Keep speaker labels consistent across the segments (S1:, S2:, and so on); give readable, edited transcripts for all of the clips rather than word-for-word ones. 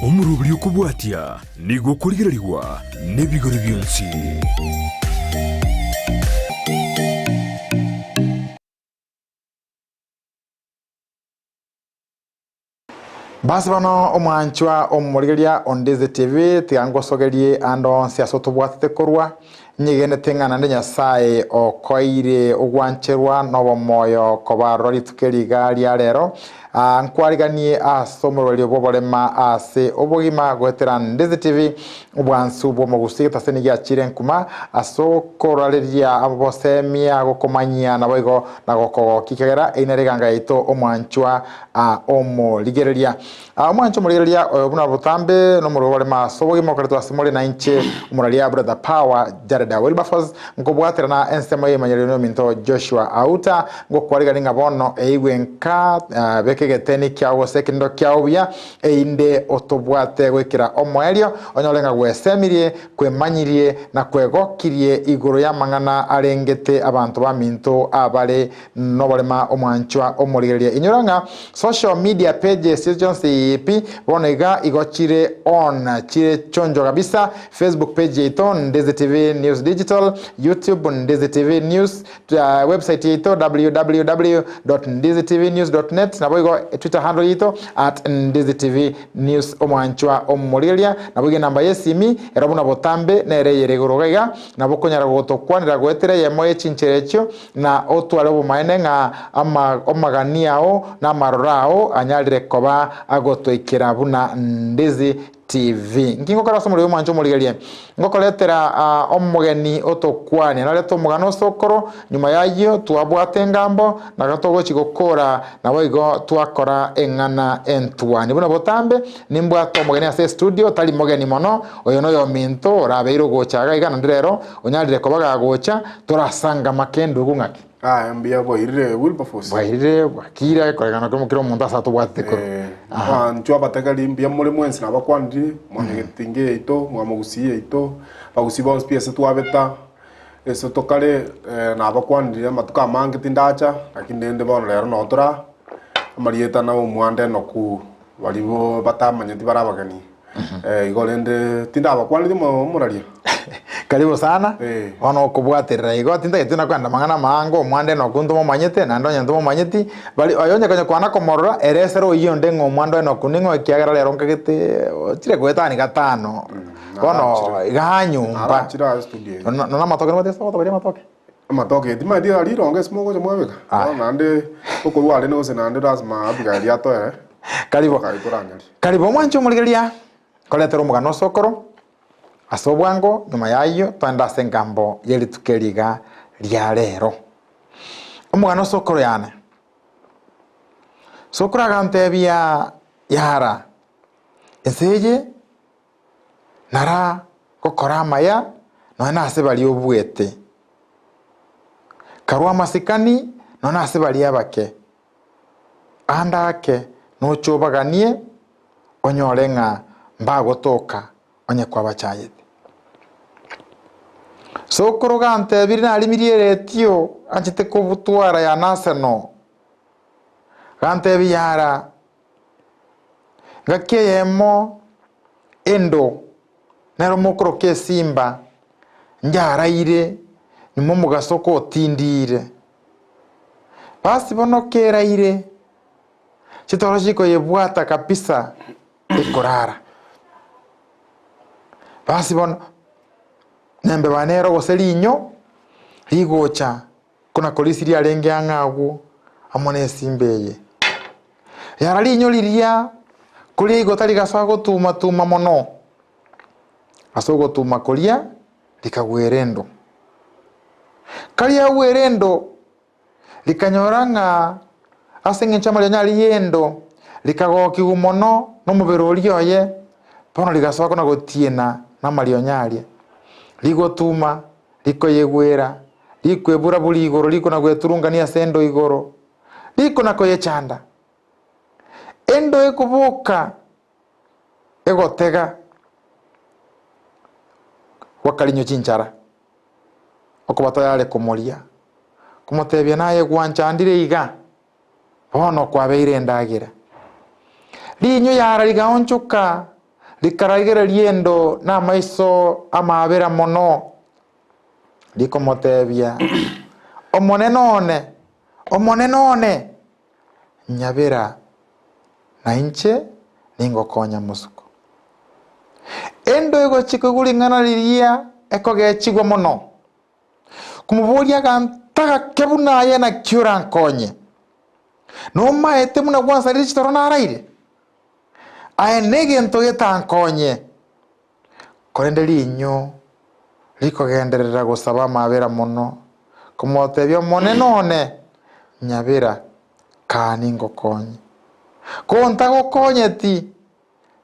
S1: Omurubuli okubwatia nigo kurigirirwa n'ebigori byonsi.
S2: Basi bano omwanchwa omurigeria on Ndizi TV tiangosogerie ando siaso tubwatite korwa nyigene tengana ne Nyasaye okoire ogwancherwa nobo moyo kobarori tukeriga lya rero nkwariganie asomorweli Oborema ase Obogima gwetera Ndizi TV ubwansu bwo Gusii taseni gya chirenkuma asokoraleria abosemia gokomanyia naboigo nagoko kikegera inereganga ito omwanchwa omurigeria omwanchwa omurigeria buna butambe no Oborema Obogima koretwa simole na inche omuralia brother power da Wilberforce ngobwatera na ensemo yemanyerero minto Joshua Auta ngokwarigania bono eigwenka bekegeteni kyawo sekindo kyawya einde otobwate gwekira omwerio onyolenga gwesemirie kwemanyirie na kwegokirie iguru ya mangana arengete abantu ba minto abale n'Oborema omwanchwa omurigeria inyoranga social media pages jonse ipi bonega igochire on chire chonjo kabisa Facebook page ito Ndizi TV News Digital, YouTube Ndizi TV News, website ito www.ndizitvnews.net na boigo Twitter handle ito @Ndizi News omwanchwa omurigeria na boigo namba yesimi erabuna botambe na ereyere gorogega na bokonyara gotokwanira gwetere yemo echincherecho na otwale bumaene nga omaganiao na marorao anyalire koba agotoikira buna Ndizi TV ngingo karaso muri omwancho omurigeria ngokoletera omugeni otokwani na leto mugano sokoro nyuma yayo twabwate ngambo na gatogo chigokora na boigo twakora engana entwani buna botambe nimbwato omugeni ase studio tali mugeni mono oyo no yo minto orabeiro gochaga igana ndirero onyalire kobaga gocha turasanga makendo gungaki
S3: mbia boire Wilberforce
S2: boire bakira koregana ko mukiro mundu asatu bwate ko
S3: nchwa bataka limbia muri mwensi na bakwandi mwanegetinge ito mwamugusiye ito bagusi ba SPS twabeta eso tokale na bakwandi matuka mange tindacha lakini ndende bono lero no tora amarieta na Omwando Enock balibo batamanyeti barabagani igolende tinda bakwandi muraria
S2: karibu sana ono kubwaterera igo tinda getuna kwanda mangana mango Omwando Enock ntumo manyete na ndonya ntumo manyeti bali oyonye kanya kwana komorora eresero iyo ndengo Omwando Enock ningo kiagera lero nkagete chire gwetani gatano ono iganyumba
S3: chira studio
S2: no matoke no teso to bari
S3: matoke di madi ali ronge smogo je mwebeka nande okolwale no se nande rasma abigali ato
S2: karibu mwancho murigeria koletero mugano sokoro asobwango nyuma yayo twanda sengambo yeli tukeriga lya rero omugano sokoro yana sokora gante bya yara eseje nara kokora maya nona asebali obwete karwa masikani nona asebali abake andake no chobaganie onyorenga mbagotoka onye kwa bachayete sokoro gante birina alimirie retio anchite ko butwara ya naseno gante biyara ngakeyemo endo nero mokro ke simba njaraire nimo mugasoko tindire basi bono keraire chitorojiko yebwata kabisa ikorara basi bono nembe banero goselinyo ligocha kuna kolisi lia lenge angagu amone simbeye yara linyo liria kuli igotali gaswago tuma mono asogo tuma kolia likagwerendo kalia werendo likanyoranga asenge chama lyanyali yendo likagoki gumono no mubero lyoye pono ligaswako na gotiena na malionyali ligotuma likoyegwera likwebura buli igoro liko na gweturungania sendo igoro liko na koyechanda endo ekubuka egotega wakalinyo chinchara okubata yale komoria kumotebya naye gwanchandire iga bono kwabeire ndagira linyo yara ligaonchuka likaragera liendo na maiso amabera mono likomotebia omonenone nyabera na inche ningokonya musuko endo ego chikugulingana liria ekogechigwa mono kumuburia gantaga kebuna ye na kyura nkonye no maete muna gwansa lichitoro na araire aenege ntoyeta nkonye korende linyo likogenderera gusaba mabera mono kumotebia monenone nyabera kani ngokonye konta gokonyeti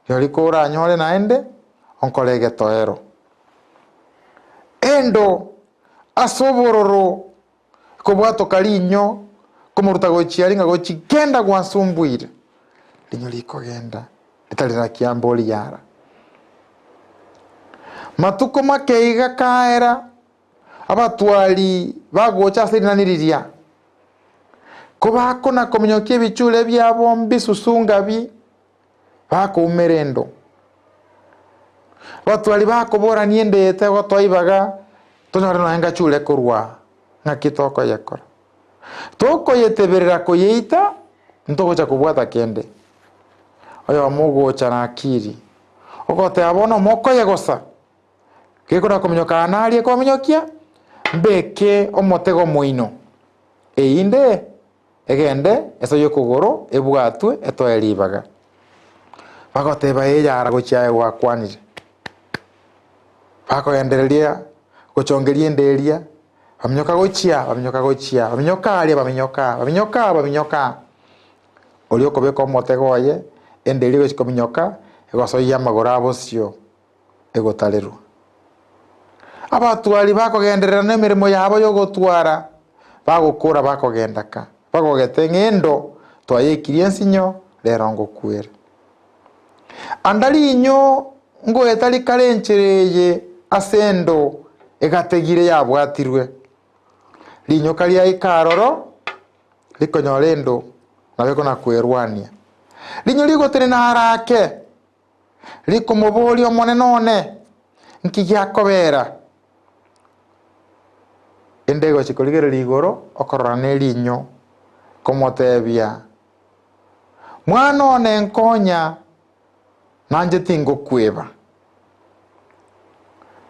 S2: yori kora nyore naende onkolege toero endo asobororo kobwato kalinyo kumuruta gochiaringa gochikenda gwansumbuire linyo likogenda litalira kiamboli yara matuko makeiga kaera abatwali bagocha sirinaniriria kobako na kominyokie bichule byabo mbisusungabi bako umerendo batwali bako bora niendete gotwaibaga tonyore no enga chule kurwa ngakitoko yakora toko yeteberera koyeita ntogocha kubwata kende oyo mugocha na akiri ogote abono moko yegosa kekora kominyoka anari kominyokia mbeke omotego muino einde egende eso yokugoro ebwatwe etoelibaga bagoteba eyara gochiaye gwakwanire bakoendereria gochongeria enderia baminyoka olioko beko motego ye enderia gochikominyoka egosoya magora abosio egotalerwa abatwali bakogenderera nemirimo yabo yogotwara bagokora bakogendaka bagogete ngendo twayekirie nsinyo lero ngokwera andali inyo ngo etali kalenchereye asendo egategire yabwatirwe linyo kalia ikaroro likonyorendo nabeko nakwerwania linyo ligotere na harake likomoboli omonenone nkigakobera endego chikoligere ligoro okororane linyo komotebia mwana one nkonya nanje tingo kweba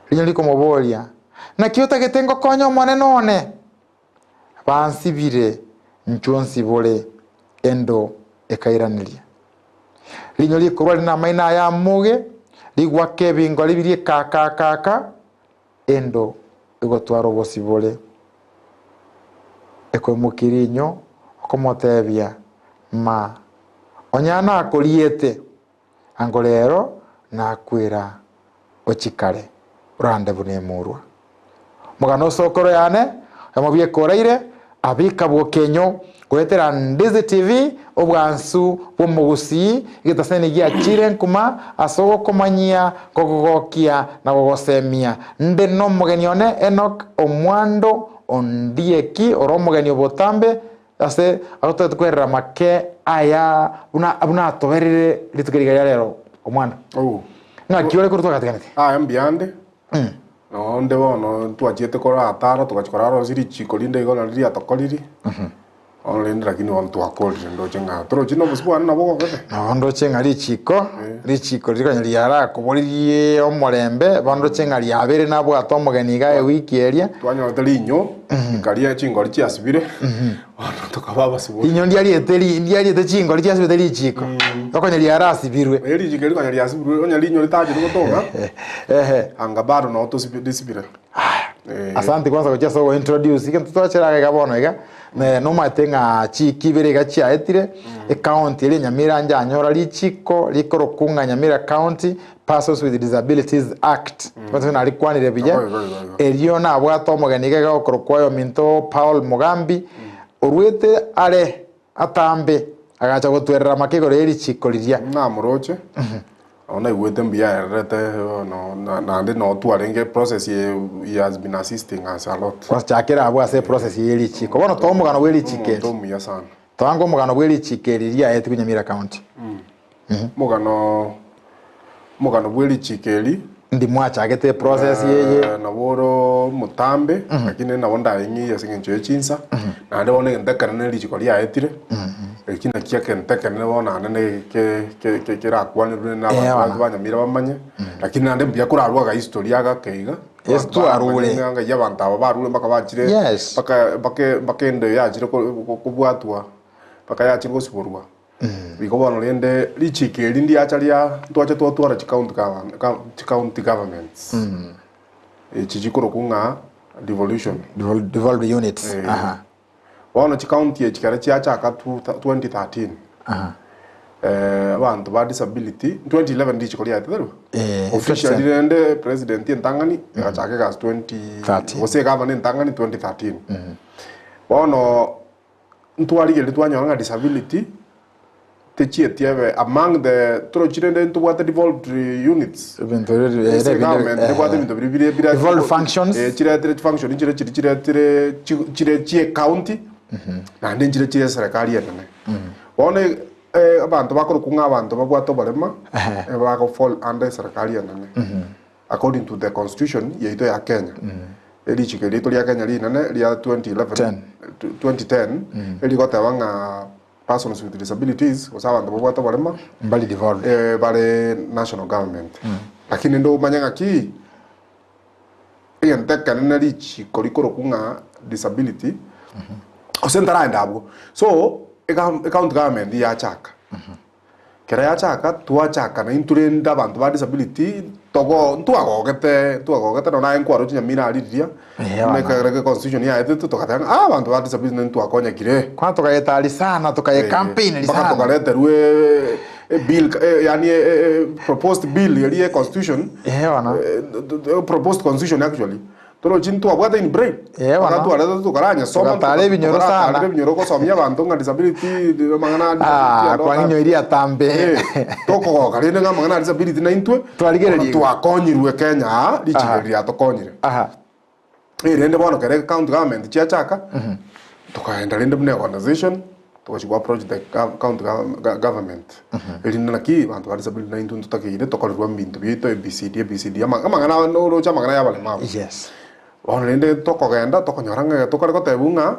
S2: linyo likomobolia na kiota getengo konya mwana none bansibire nchonsi bole endo ekairaniria linyo likorwa lina maina ya muge ligwa kebingo libirie kaka endo egotwaro bosibole ekomukirinyo okomotebia ma onyana akoliete angolero nakwira ochikare urande bunemurwa mugano sokoro yane amobie koraire abika bwokenyo kwetera Ndizi TV obwansu bwomugusi gitasene gia chirenkuma asogo komanyia kogogokia na gogosemia nde no mugenione Enock Omwando ondieki oromugeni obotambe ase agotetwerera make aya buna toberere litukiriga lero Omwando ngakiore kurutwa katiganete
S3: mbiande no nde bono twachete kora atara tukachikora rosiri chikolinde igona liria tokoliri onlende lakini on twakolire ndo chenga tro chino busibwa na boko kete
S2: no ndo chenga lichiko likanya liara kubolirie omorembe bondo chenga liabere nabo atomogeni gae wiki eria
S3: twanyote linyo karia chingori chiasibire ono tukababa sibo
S2: linyo ndiariete chingori chiasibire lichiko okonya liara asibirwe
S3: eri chikeri kanya liasibirwe onya linyo litaje tugotonga anga bado no tosibire
S2: asante kwanza kwa chaso introduce ikintu twacheraga gabono iga no matenga chikibere gachia etire county ile Nyamira njanyora lichiko likorokunga Nyamira County Persons with Disabilities Act batuna alikwanire bije eriyo na bwato moganiga gokorokwayo minto Paul Mugambi urwete ale atambe agacha gotwerera makego reri chiko liria
S3: na muroche ona igwete mbia rete no na ndi no twarenge process he has been assisting us a lot
S2: kwa chakera abo ase process yeli chiko bono to mugano weli chike
S3: to muya sana
S2: twango mugano weli chike liria eti Nyamira County
S3: mugano bweli chikeli
S2: ndi mwachagete process yeye
S3: na boro mutambe lakini na wonda ingi yasingencho chinsa na nde wone ndekana ne lichiko lya etire ekina kia kentekana ne wona ne ke ra kwani na Nyamira bamanye lakini nande mbya kurarwa ga history aga keiga
S2: yes tu arule
S3: nga yabanta barule mpaka bachire baka ndo yachire kubwatwa mpaka yachire gosiborwa biko bono lende lichikeli ndi achalia twacha twatwara county governments chichikoro kunga devolved units bono county echikara chiacha ka 2013 abantu ba disability 2011 ndi chikoli yatero officially lende president entangani achake gas 2013 ose government entangani 2013 bono ntwali gele twanyanga disability techietieve among the trochirende into what devolved units devolved functions chire function chire county na ndinjire chire serikali yene one abantu bakoro kunga abantu babwato barema bako fall under serikali yene according to the constitution yeito ya Kenya eli chikeli to ya Kenya linane ya 2010 eli gotawanga persons with disabilities osawa ndo bwata barema
S2: mbali devolved
S3: bare national government lakini ndo manyanga ki yenteka nali chikorikoro kunga disability osentara ndabo so account government ya chaka kera ya chaka tuachaka na inturenda abantu ba disability togo tuagogete na enkwaro Nyamira aliria meka constitution ya eto tokatanga abantu ba disability tuakonya kire
S2: kwa tukayetali sana tukaye campaign
S3: sana tukaleta ruwe bill yani proposed bill ya constitution
S2: wana
S3: proposed constitution actually tolo chintu abwata in brain wakati aleta tukaranya soma
S2: tale binyoro sana
S3: tale binyoro ko somya bantu nga disability mangana
S2: kwa nginyo iria tambe
S3: toko kalende nga mangana disability na intwe
S2: twaligererie
S3: twakonyirwe Kenya lichigeria tokonyire rende bono kere county government chiachaka tukaenda rende mune organization tukachukua approach the county government elinda naki bantu ba disability na intwe tutakire tokolirwa mbintu bito ABCD amangana no cha mangana yabale mama
S2: yes
S3: ono rende tokogenda tokonyoranga tokore kotebunga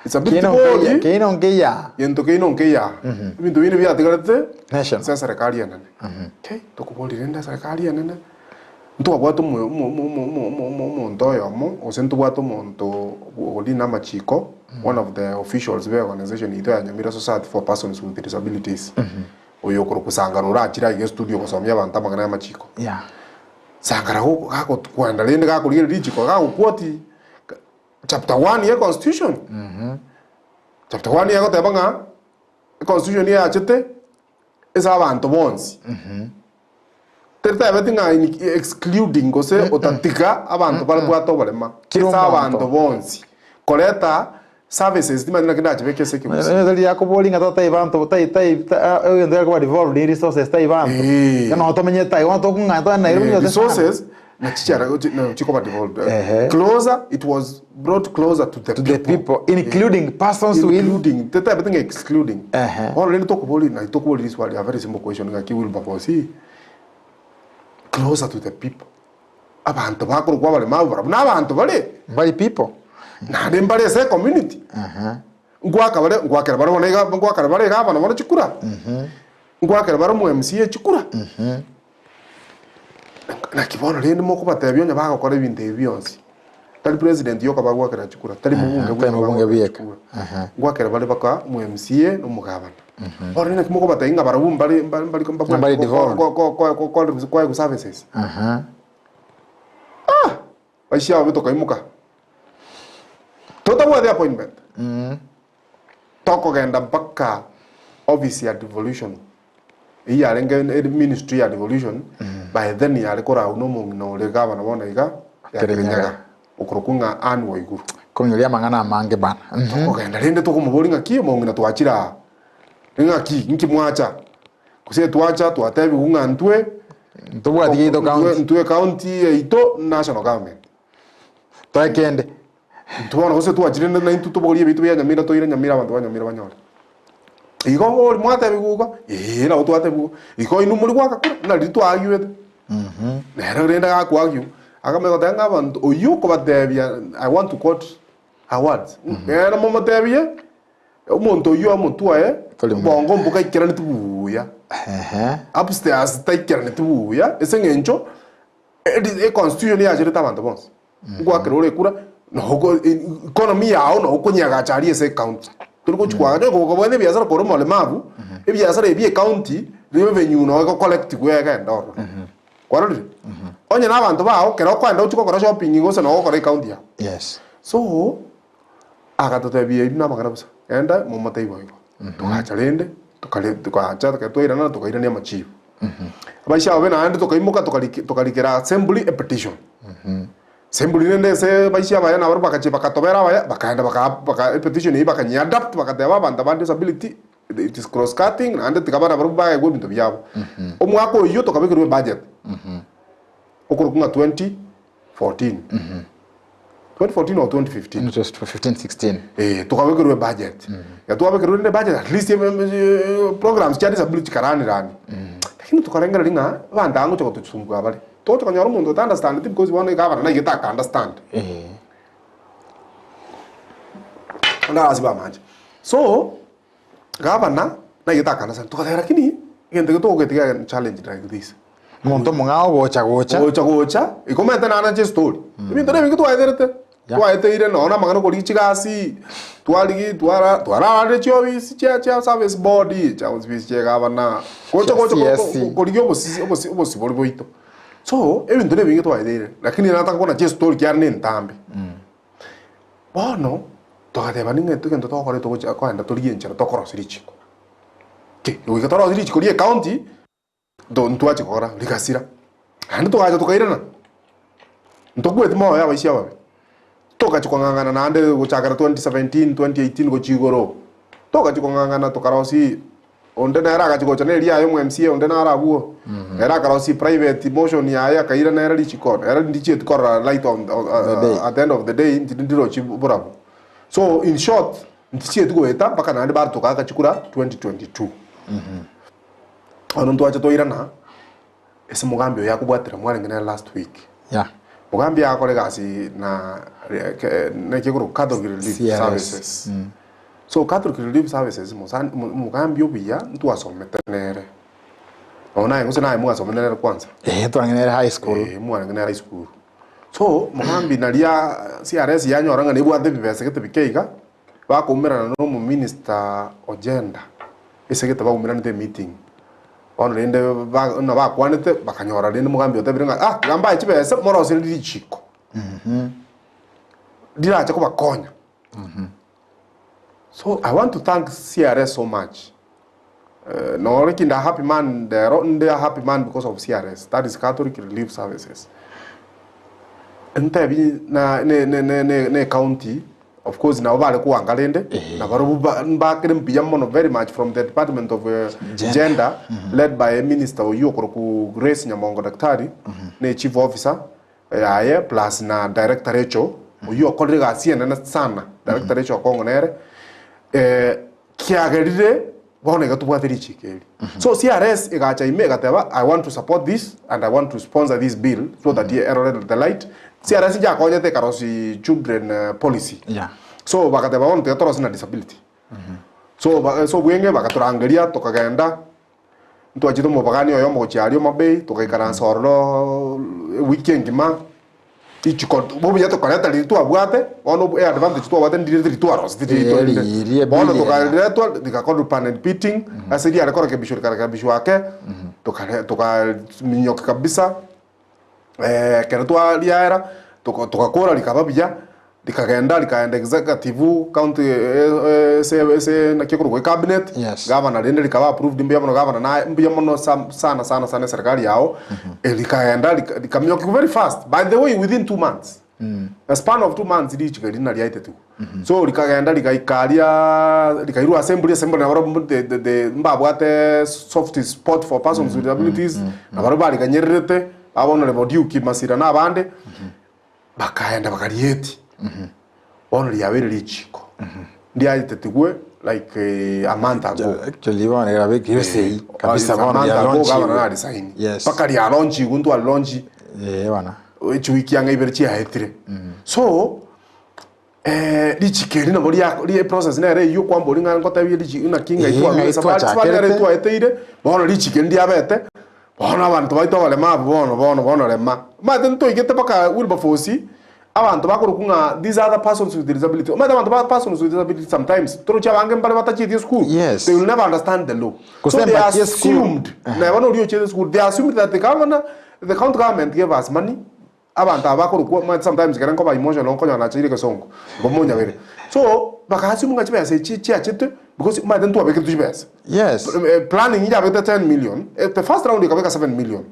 S3: disability
S2: keino ngeya
S3: yento keino ngeya bintu bine byatigarete
S2: nation
S3: sa serikali yanane okay tokuboli rende serikali yanane ntwabwato mo ntoyomo osentubwato monto olina machiko one of the officials be organization ito ya Nyamira Society for Persons with Disabilities oyo kurukusangarura achira ye studio kosomya abantu amagana ya machiko sangara huko kako kwenda lende kako lile lichiko kako kwoti chapter 1 ya constitution chapter 1 ya kotebanga constitution ya achete esa abantu bonsi terta everything excluding gose otatika abantu balibwato balema esa abantu bonsi koleta services dimana kindaje bekese kikusi
S2: ndio yako bolinga tota ibantu ndio kwa devolved resources ta ibantu kana otomenye tai wanto kunga na
S3: resources na chichara no chikoba devolved closer it was brought closer to the
S2: people including persons
S3: including teta everything excluding already talk boli na talk boli this one a very simple question ngaki Wilberforce closer to the people abantu bakuru kwa bale mabura n'abantu bali
S2: people
S3: na ndembale se community ngwakera baro nega ngwakera bare ga bana chikura ngwakera baro mu MCA chikura na kibono rende moko batebyo nya baga kore binte byonsi tali president yoka bagwakera chikura tali mubunge
S2: bieka
S3: ngwakera bare baka mu MCA no mugabana ora nina kimoko batainga barabum bali kwa services baishia bitoka imuka tota the appointment toko genda mpaka office ya devolution iya renge ministry ya devolution by then ya rekora uno mungino le gavana bona iga ya Kirinyaga ukrokunga anwo iguru
S2: konyolia mangana mange bana
S3: toko genda rende toko mubolinga ki mungina twachira ninga ki nki mwacha kuse twacha twatebi kunga ntwe
S2: ntubwa digito county
S3: ntwe county ito national government
S2: twakende
S3: tubona hose tuwachire na intu tubolie bitu bya Nyamira toire Nyamira abantu ba Nyamira banyora iko mwate biguko na utwate biguko iko inu muri gwaka na ritu agiwete nero renda ga kwagyu akame gotenga abantu oyuko batebia I want to quote awards era mo matebia umuntu oyo mutwae bongo mbuka ikira nitubuya upstairs taikira nitubuya esengencho e constitution ya jere tabantu bons gwakira ore kura no economy yao no kunyaga chari ese county turiko chikwaga ko bwene biashara ko mo le mabu e biashara e county revenue no ko collect gwega ndoro kwarori onye na abantu bao kero kwenda utuko kora shopping ngose no kora county ya
S2: yes
S3: so akatotebia ina magana busa enda mu mataibo iko tukachalende tukacha tukatwirana tukairania machifu abaisha bena ande tukaimuka tukalikera assembly a petition assembly nende se baisha baya na bakache bakatobera baya bakaenda baka petition bakanya adapt bakateba abantu ba disability it is cross cutting ande tikabana baruba go bintu byabo omwako yo tukabikirwe budget okurukunga 2014 2014 or 2015
S2: just 15-16
S3: tukabikirwe budget ya tukabikirwe ne budget at least programs cha disability karani rani lakini tukarengera linga bandango choko tutsumbuka bali toto kanyaro mundo to understand it because one governor na yeta understand nda asiba manje so governor na yeta understand tukadera kini ngende to getiga challenge like this
S2: muntu mungao gocha
S3: ikomenta na anje story ibintu nebingi twaiterete twaiteire nona magano kuri chigasi twara recho cha service body cha office che governor kocha kuri obosi boli boito so ebintu nebingi twaiteire lakini nataka kuona che story kya ni ntambe bono tokadeba ninge tukendo tokore togocha kwenda tulienchera tokoro sirichiko ke wikatoro sirichiko ri county don tuache kora likasira hande tukaja tukairana ntogwete mo ya baishya babe toka chikongangana nande guchakara 2017 2018 go chigoro toka chikongangana tokarosi onde na era gachigocha ne ria yo MCA onde na ara guo era karosi private motion ya kaira na era lichiko era ndiche tukora light on at the end of the day ndiro chiburabo so in short ndiche tugoeta paka nande bar toka chikura 2022 ono twacha toirana ese mugambi yakubwatira mwana ngene last week mugambi yakore gasi na kiguru Catholic Relief Services so Catholic Relief Services mugambi obiya ntwasometenere ona nguse na mwasomenere kwanza
S2: twangenere high school
S3: mwana ngene high school so mugambi nalia CRS yanyoranga nebwate bibese ketebikeiga bakumirana no mu minister agenda ese ketabakumirana the meeting ono rende na bakwanete bakanyora rende mugambi otebirenga gamba ikibese morose ndichiko diracha ko bakonya so I want to thank CRS so much no reking the happy man they are happy man because of CRS, that is Catholic Relief Services ntebi na ne county. Of course, now we are going to very much from the Department of Gender, led by a minister Grace Nyamongo Daktari, Chief Officer, plus na Director Recho, you are calling us here and Sana, Director Recho Congonere, Kiageride, so CRS, I want to support this and I want to sponsor this bill so that the light. CRS ja konye te karosi children policy. So bakateba on te toros na disability. So bwenge bakaturangeria tokagenda ntu achito mo bagani oyo mo chiario mabe tokaikara sorro weekend ma ichiko bobu ya tokaleta litu abwate ono advantage to abwate ndire litu aros bono tokaleta dikakodu panel beating asiri arekora ke bisho wake minyoka kabisa keretwa liara tukakora likababya likaenda executive county se na kikuru cabinet governor rende likaba approved mbya mono governor na mbya mono sana serikali yao likaenda likamyoka very fast, by the way, within 2 months. A span of 2 months lichigirina liaite so likaenda likairu assembly na baro the mbabwate soft spot for persons with disabilities na baro bali kanyerete abona le modiuki masira na bande bakaenda bakarieti ono liabere lichiko ndiaite tigwe like a month ago.
S2: Actually, one era big Gusii. Kabisa
S3: one
S2: ya
S3: ago
S2: launch.
S3: governor resign.
S2: Yes.
S3: Paka ya launch guntu al launch.
S2: Wana.
S3: Each week yanga iberchi ya etire. So lichikeri na bori ya process na re yo kwambo linga ngota bi lichi una kinga itwa sabali itwa eteire bono lichikeri ndi abete bono abantu baito bale ma bono lema ma tento igete paka Wilberforce abantu bakurukunga these other persons with disability ma abantu persons with disability sometimes toro cha bange mbale batachi the school
S2: yes.
S3: They will never understand the law so they assumed na bano rio che school they assumed that the county government gave us money abantu abakurukuwa sometimes geranko ba emotional onkonya na chiri kesongo bomonya were so bakasi munga chibese chi achete because ma tento abeke chibese
S2: yes
S3: planning ija abeke 10 million the first round ikabeka 7 million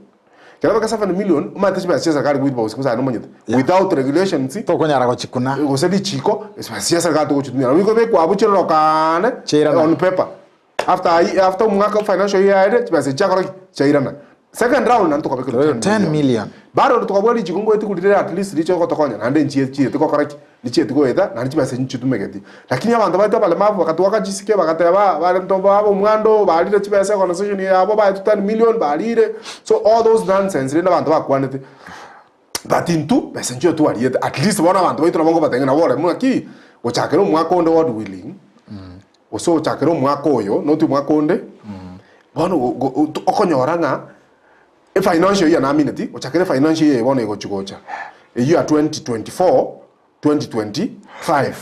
S3: kera beka 7 million ma chibese serikali Wilberforce kusa no monyete without regulations
S2: to konyara ko chikuna
S3: goseli chiko especially serikali to kutumia wiko be kwa buchero kana on paper after mwaka financial year chibese chakora chairana second round nanto kabeka
S2: 10 million
S3: baro tukabwali chikungo etikulira at least licho kotokonya nande nchie tiko koraki lichi tiko eda na nchi base nchi tumegeti lakini abantu baita pale mavu wakati wakajisike bakateba bale ntombo abo Omwando balire chibese conversation yabo ba 10 million balire so all those nonsense rena abantu bakwanete but into base nchi tu aliye at least bona abantu baita bongo batengena wore mwaki ochakero mwakonde word willing oso ochakero mwakoyo not mwakonde bono okonyoranga financial year na minute ochakere financial year wona igochigocha year 2024 2025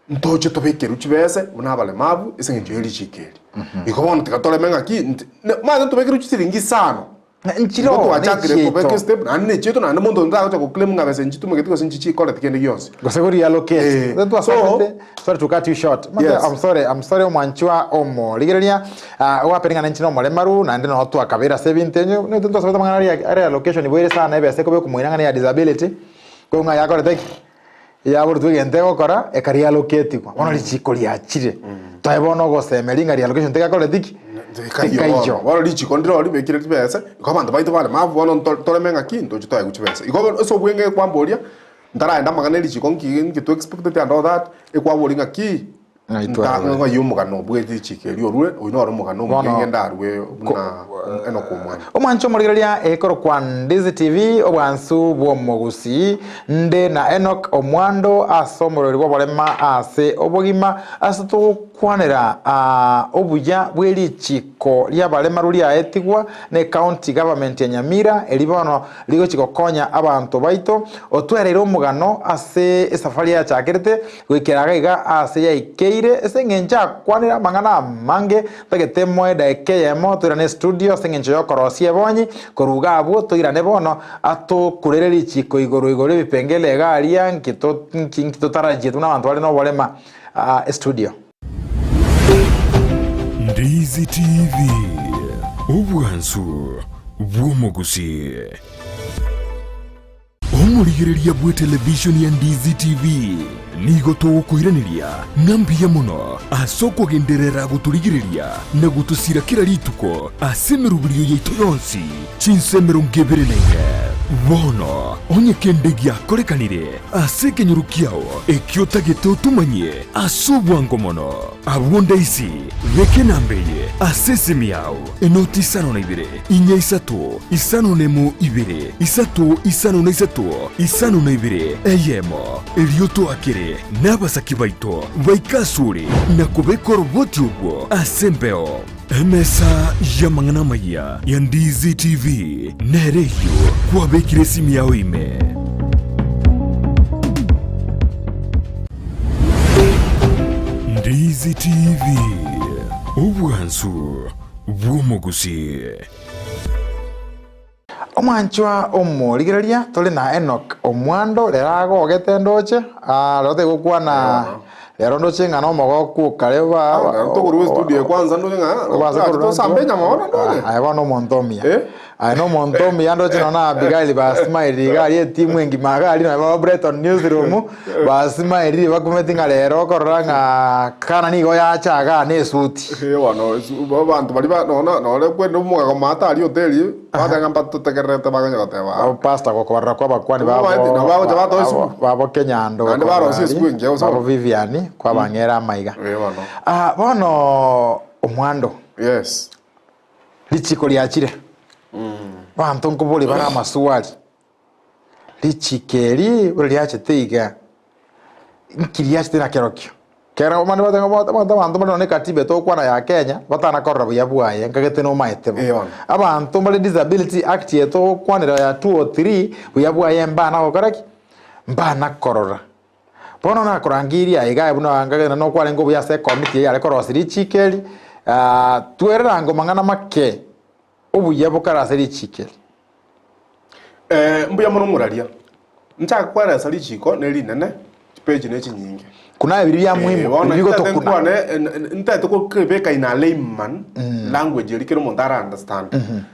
S3: ntoche tobekeru chibese unabale mabu isengenje lichikeri ikobona tikatole menga ki ma tobekeru chisiringi sano nchiro wachakire kobeke step na ne cheto na mondo ndacho ko claim ngabese nchitu megeti sinchichi kole tikende yonse
S2: goseguri allocate that was sorry to cut you short yes. I'm sorry Omwanchwa omo ligereria waperingana nchino molemaru na ndino hotu akabira 70 ne tuntu sabata mangana area allocation ibwire sana ebese ko kumwiranga ya disability ko nga yakore teki ya burtu gente gukora ekari allocate kwa ono lichikori achire taebono gosemeringa ria allocation teka kole tiki
S3: kaijo wala lichi control bekire tibese ikobantu baito bale mavu wono tolemenga kinto chitoye kuchibese ikobo so bwenge kwamboria ndaraenda magana lichi konki to expected and all that ekwaboringa ki ngo yumugano bweti chikeri orure oinoro mugano mugenge ndarwe na Enock Omwando
S2: Omwancho murigeria ekoro kwa Ndizi TV obwansu bwo Gusii nde na Enock Omwando asomorori Oborema ase Obogima asatu kwanera obuya bweli chiko lya balema ruli aetigwa ne county government ya Nyamira elibono ligo chikokonya abantu baito otwerero mugano ase esafari ya chakirete gwikeraga iga ase ya ikeire esengenja kwanera mangana mange tagetemwe daike yemo turane studio sengenjo yokorosie bonyi koruga abo toirane bono ato kurereri chiko igoro bipengele garia nkito taraje tuna abantu bali no Oborema studio
S1: Ndizi TV obwansu bwo Gusii omurigereria bwe television ya Ndizi TV nigo tugukwiraniria nambia muno asoko genderera guturigireria na gutusira kira rituko asemerubirio yeito yonsi chinsemero ngeberenenge bono onye kendegia korekanire asekenyurukiao ekiotagete utumanye asubwango mono abwonda isi veke nambeye asesemiao enoti isano na ibere inya isatu isano nemu ibere isatu isano na isatu isano na ibere eyemo elioto akere nabasaki baito baikasuri na kubekoro boti ubwo asembeo emesa ya mangana maya ya Ndizi TV nereyo kwa bekire simi yao ime Ndizi TV obwansu bwo Gusii
S2: Omwanchwa omo ligereria tole na Enock Omwando lerago getendoche lote gukwana lero ndoche ngano mogoku kareba
S3: tokuru studio kwanza ndo nga to sambenya maona ndole
S2: aiwa no montomia no montomia ndoche na Abigail basmaili gali timu engi magali na ba Breton newsroom basmaili bakumetinga lero koranga kana nigo ya chaga ne suti
S3: wano abantu bali ba nona nole kwendo muga mata ali hoteli Bata ngamba tutegerete baganya goteba.
S2: Pastor gokorra kwa bakwani babo Kenya ndo.
S3: Ande baro si siku nge
S2: babo Vivian kwa bangera maiga. Bono Omwando.
S3: Yes.
S2: Lichiko liachire. Bantu nkubuli bara maswali. Lichikeri uliachite iga. Nkiriachite na kerokyo. Kera omani bantu bano katibe to kwana ya Kenya batana korra buya buaye nkagete no maete. Abantu bali disability act yeto kwanira ya 2 or 3 buya buaye mbana okoraki. Mbana korora. Bono na korangiria iga buna ngagena no kwale ngo buya se committee ya korosiri chikeri. Tuerera ngo mangana make obuya bukarasiri chikeri.
S3: Mbuya muno muraria. Nchaka kwara sali chiko neli nene page ne chinyinge.
S2: Kuna bibiri ya muhimu bigo to kuna
S3: nta to kebeka ina layman language eri kero montara understand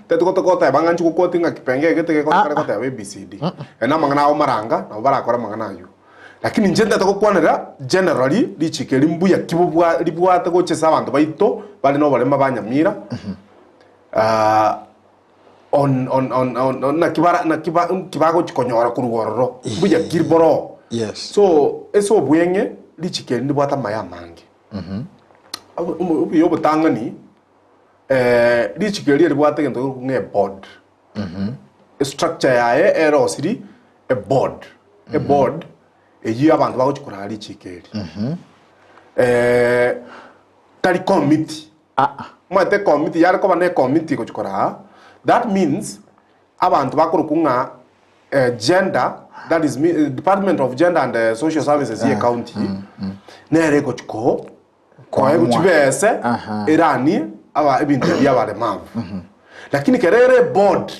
S3: te to kota banganchi ko kotinga kipenge gete ko kare kota ABCD ena mangana o maranga na bara kora mangana yu lakini njenda to kwanera generally lichikeri mbuya kibubwa libwate ko chesa abantu baito bali no balema banyamira on na kibago chikonyora kurugororo mbuya girboro.
S2: Yes.
S3: So eso bwenge lichikeri ndi bwata maya mange. Ubi obutanga ni lichikeri ndi bwata ngento nge board. Structure yae erosiri a board. A board eyi abantu bago chikora lichikeri. Tari committee. Mwete committee yari ko bane committee ko chikora. That means abantu bakoro kunga gender, that is Department of Gender and Social Services here county. Nere ko chiko ko ego chibese irani aba ebintu byabale mavu. Lakini kerere board.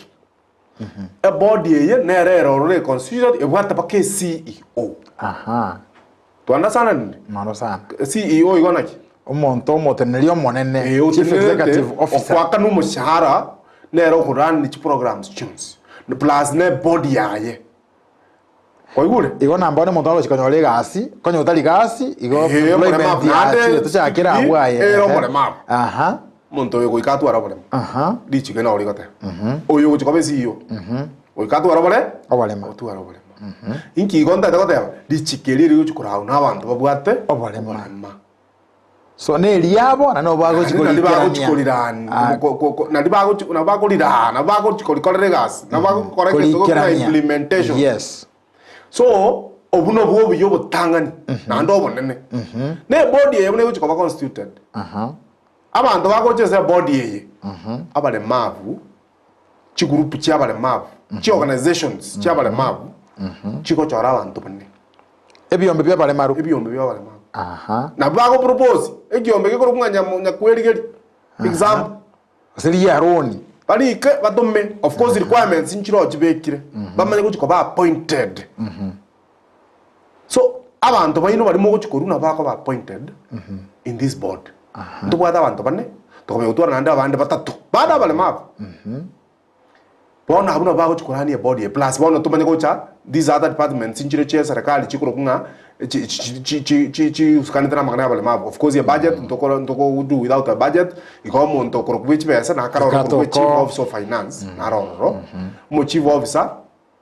S3: A board ye nere role constituted e bwata pa CEO. To understand?
S2: Mano sana.
S3: CEO igona ki?
S2: Omonto motenelio monene chief executive officer.
S3: Kwa kanu mushahara nere ko run ni programs tunes. Plus ne body yaye. Oigure
S2: igo namba one muntu alokikonyole gasi konyo utali gasi igo employment ya tuchakira abwaye
S3: ero morema muntu uyo goikatu arabole lichike na origote uyo gochikobe CEO goikatu arabole tu arabole inki igonda takote lichike liri gochikora na abantu babwate
S2: obolema so ne liabo na no bago
S3: chikolirani na bago chikolikorere gas na bago correct implementation.
S2: Yes.
S3: So obuno bwo byo butangani na ndo bonene ne body ye bune chikoba constituted abantu bagocheza body ye abale mavu chi group chi abale mavu chi organizations chi abale mavu chiko chora abantu bune
S2: ebyombe byabale maru
S3: mavu na bago propose ebyombe ke kurunganya nyakweri example
S2: seri ya roni
S3: bali ke badome of course requirements inchiro jibekire bamanye ko chikoba appointed. So abantu bayino bali mo chikoru na bako ba appointed in this board. Ndo bwata abantu bane to me utwara nanda abande batatu bada bale map. Bona abuna bako chikorani ya board plus bona tumanye ko cha these other departments inchiro che serikali chikoro kunga chi usikanitana magana bale map. Of course your budget ndoko do without a budget ikomo ndoko which pesa na karo chief officer of finance na ro mo chief officer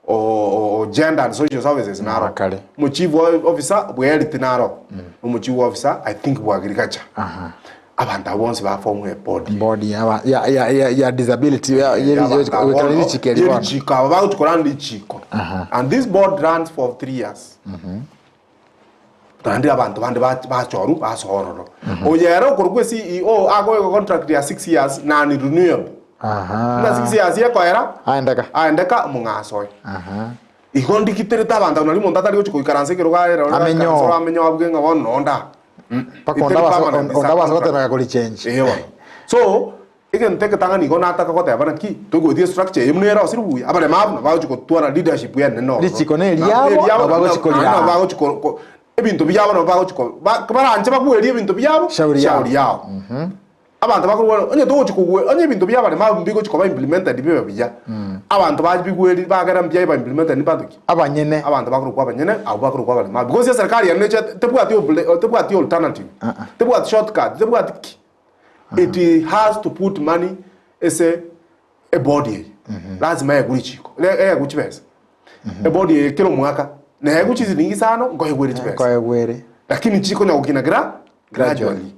S3: o gender and social services naro mo chief officer bweliti naro mo chief officer I think bwa agriculture abantu abonse ba form a body
S2: ya disability ya
S3: chiko ba utukorana chiko and this board runs for 3 years. Tandi abantu bande ba choru ba sororo oyero kurugwe CEO ago contract ya 6 years na ni renewable na 6 years ya koera aendeka mungasoy igondi kitereta abantu nali monta tali chiko ikaranse kirugare amenyo abwenga bononda
S2: pakonda basote na kuli change
S3: so igen teke tanga ni gona ataka kote abana ki tugo die structure yemnera osirubu abane mabu ba chiko tuara leadership ya neno
S2: lichiko ne liabo bago chiko
S3: liabo ebintu byabo no bago chiko baranje bagweri ebintu byabo shauri yao abantu bakuru onye to chikugwe onye ebintu byabo le mabu mbigo chiko ba implemented bibe bya abantu bagweri bagara mbya ba implemented ni baduki
S2: abanyene
S3: abantu bakuru kwa abanyene abo bakuru kwa bale mabu because serikali yaneche tebwati alternative tebwati shortcut tebwati it has to put money as a body lazima eguri chiko eguchi pesa ebodi kilo mwaka na eguchi zilingi sana ngo eguri pesa
S2: Kwa egwere.
S3: lakini chiko nyagukina gradually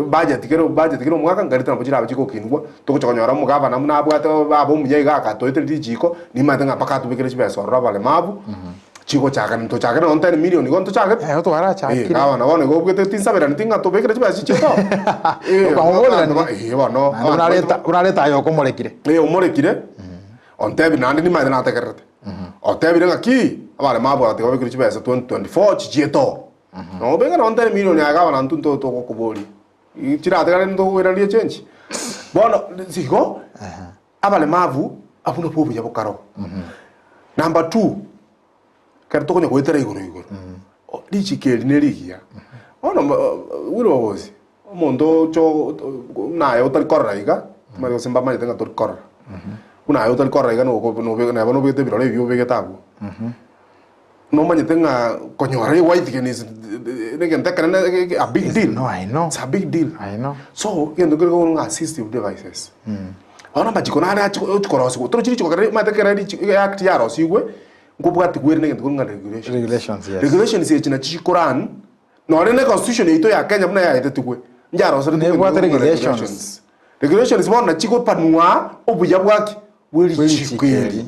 S3: budget kero mwaka ngarita nabujira abachiko kinwa tukuchokonyora mugaba namuna abwate abo muyega akatoite chiko ni matenga pakatu bikire pesa orabale mabu chiko chaka nto chaka no 10 million gonto chaka
S2: To ara chaka.
S3: Kawa na wone go bwete tinsabera ntinga to bikire pesa chiko
S2: Kwa ngola ni.
S3: Bono
S2: Unaleta yo komorekire.
S3: Omorekire ontebi nandi ni maitena atekerete ontebi ngaki abale mabu ati go bikire pesa 2024 chieto no benga no 10 million agawa na ntunto to kokobori ichira tegale ndo weralie change bono sigo abale mavu apuno pobu ya bokaro number 2 kare to konya gwetera iguru lichikeli neligia ono Wilberforce mondo cho na yo tal korraiga mario semba mai tenga tor korra una yo tal korraiga no bete biro le vio vegetabu no manyetenga konyore white genis a big deal.
S2: No, I know.
S3: It's a big deal.
S2: I know.
S3: So yendo go assistive devices. Ona bachikona ara chikorosi go trochiri chikokare matekera act yaro sigwe ngobwati gwere ngendo ngo regulations.
S2: Yes.
S3: Regulations ye china chikoran no rene constitution ito ya Kenya mna ya itetukwe njaro so
S2: regulations.
S3: Regulations bona chiko panwa obuya bwaki weli chikeli.